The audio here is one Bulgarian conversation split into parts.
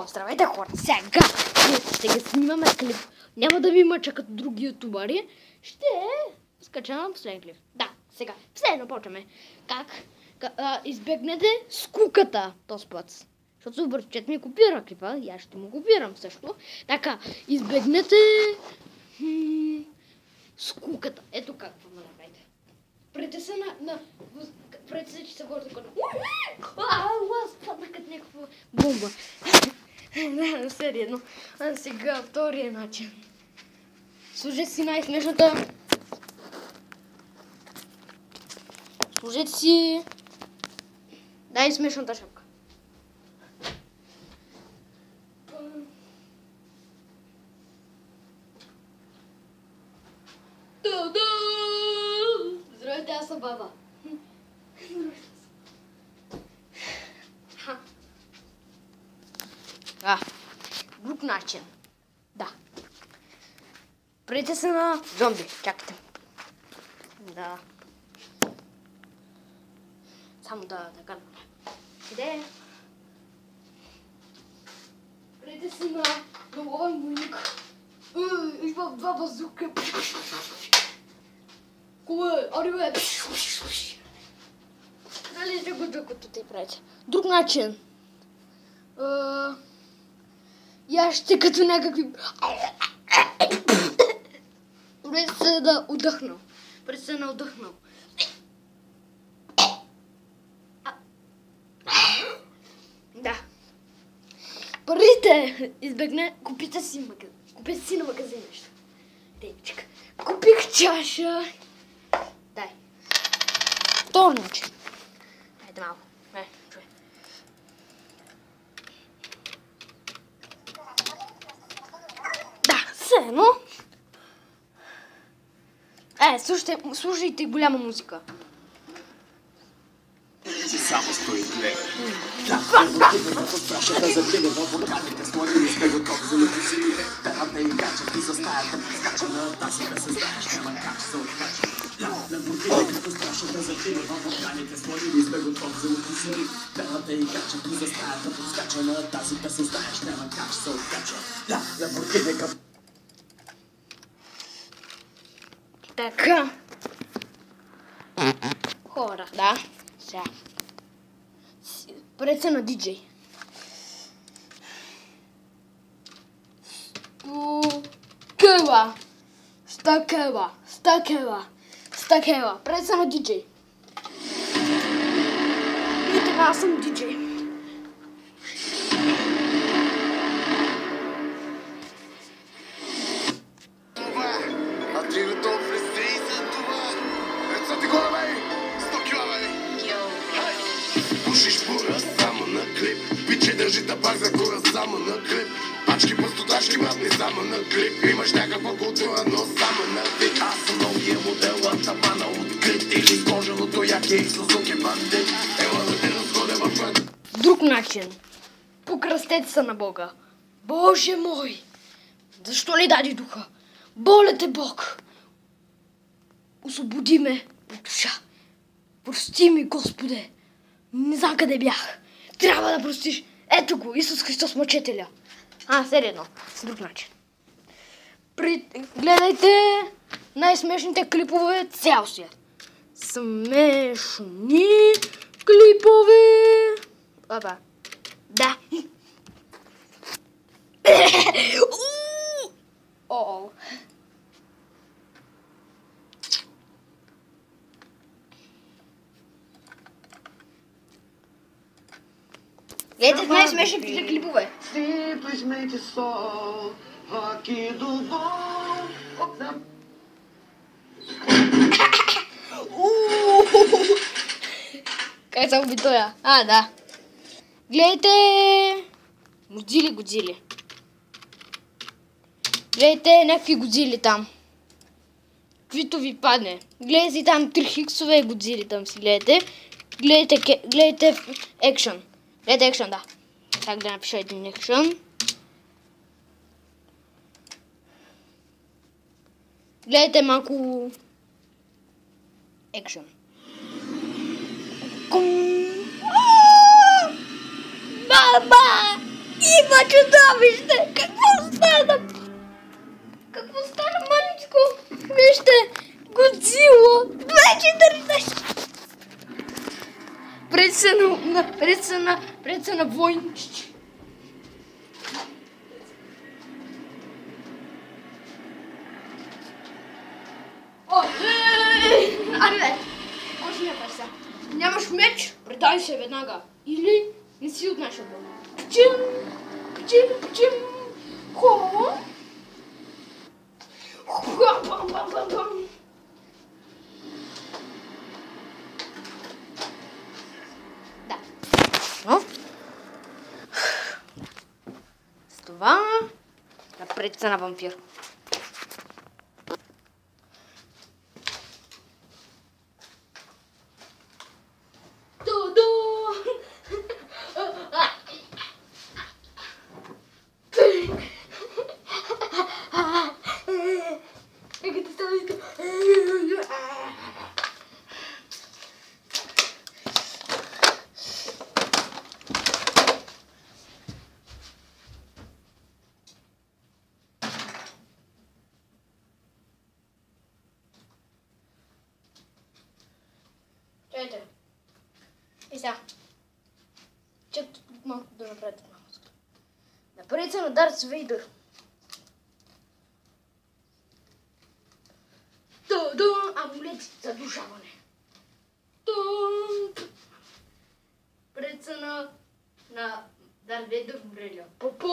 Здравейте хора, сега ще ги снимаме клип. Няма да ви мъча като други ютубъри. Ще скача на последен клип. Да, сега, последно почваме. Как избегнете скуката този път. Защото братчет ми копира клипа и аз ще му копирам също. Така, избегнете скуката. Ето как да направите. Прете се прете се, че се горе такова. Падна като някаква бомба. Да, сериозно. А сега втория начин. Служете си най-смешната. Служете си най-смешната шапка. Здравейте, аз съм баба. Друг начин. Да. Прете се на зомби. Чакайте. Да. Само да кажа. Къде? Прете се на ловен войник. Има два базука. Кое? Ариве. Нали ще го дъкото ти прете. Друг начин. Яще като някакви... Пред се да удъхнал. Пред се на удъхнал. Да. Парите избегне, купите си на магазин нещо. Тейчка. Купих чаша. Дай. Втори начин. Хайде малко. Чуй. Но... слушайте голяма музика. Само стои гледа. Така. Хора, да. Сега. Пред се на диджей. Стакела. Пред се на диджей. И така аз съм диджей. Пушиш бура само на клип. Пиче държи табак за гора само на клип. Пачки простотачки мръдни само на клип. Имаш някаква култура, но само на вид. Аз съм новия модел, а тавана открит. Или с кожаното яке и Сузуки бандит. Ела да те разходя в път. Друг начин. Покръстете се на Бога. Боже мой! Защо ли даде духа? Болете Бог! Освободи ме от душа. Прости ми, Господе. Не знам къде бях. Трябва да простиш. Ето го, Исус Христос мъчителя. Сериозно. С друг начин. Гледайте най-смешните клипове цял свят. Смешни клипове. Да. Гледайте най-смешните клипове. Как се уби тоя? Да. Гледайте Годзили. Гледайте някакви Годзили там. Каквито ви падне. Гледайте там 3 хиксове и Годзили там си гледайте. Гледайте екшън. Гледайте екшън, да. Сега да напиша един екшън. Гледайте малко екшън. Баба! чуда, вижте! Какво стана? Какво стана, маничко? Вижте! Годзила! 2.14! Пред се на войничи. Аре, още не паса. Нямаш меч? Предай се веднага. Или не си от наша бъл. Пчим, пчим, пчим. Хо. Пам. Да. Но. С това напред се на вампир. Чайте. И сега. Чак малко да направите на мозъка. Напред се на Дарт Вейдър. Амулет за душаване. Пред се на Дарт Вейдър в бреля. Попо.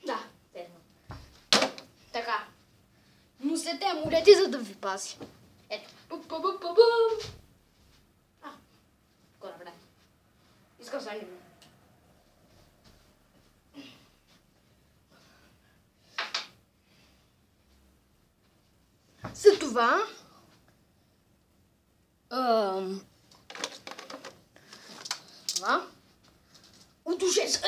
Да, верно. Така. Носете амулети, за да ви пази. Ето. Добре. Искам за него. След това удушен се.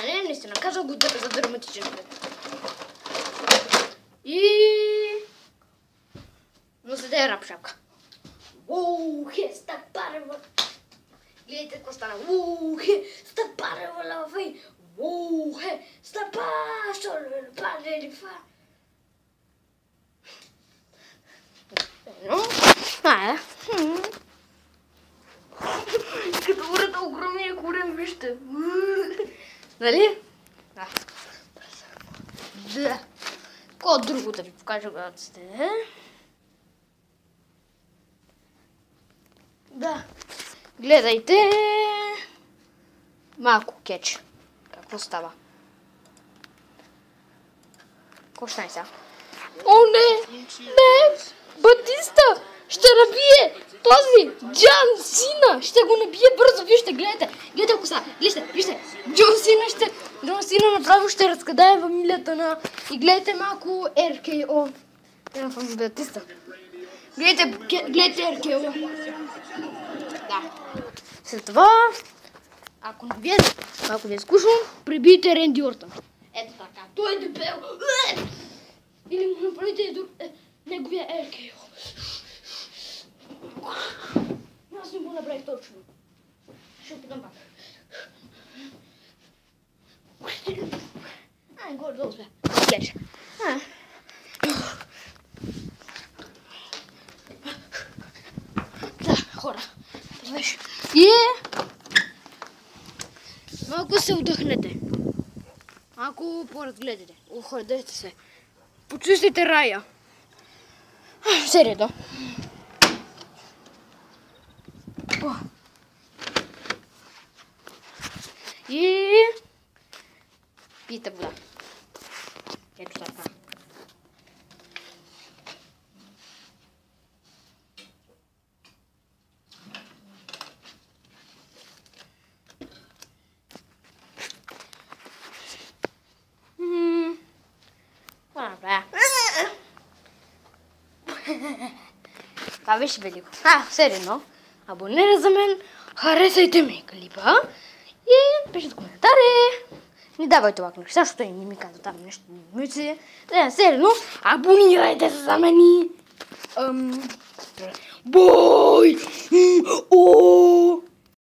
Не, наистина, казал го за драматичен ефект. И носете рапшапка. Стъпарева. Гледайте какво стана. Стъпарева лавей. Стъпарева. Като урата огромния корен, вижте. Нали? Да. Какво друго да ви покажа, когато сте? Да. Гледайте малко кетч. Какво става? Какво ще сега? О, не! Не! Батиста! Ще набие този Джон Сина! Ще го набие бързо, вижте, гледайте! Гледайте коса! Вижте! Джон Сина направо ще разкадае фамилията на... И гледайте малко РКО. Няма фамилия Батиста. Гледайте РКО. Да. След това, ако ви е скучно, прибийте Ренди Ортън. Ето така. Той е дебел. Или му направите неговия РКО. Аз не го направих точно. Ще опитам пак. Горе-долу успя. Гледаш. Да, хора. Извеш. И малко се отдъхнете. Малко поразгледате. Охладете се. Почувствайте рая. Серието. И пийте вода. Ето така. Това беше велико. Серино. Абонирайте за мен, харесайте ми клипа и пишете коментари. Не давайте лайк на Христа, защото не ми казва там нещо. Серино, абонирайте се за мен. Бой!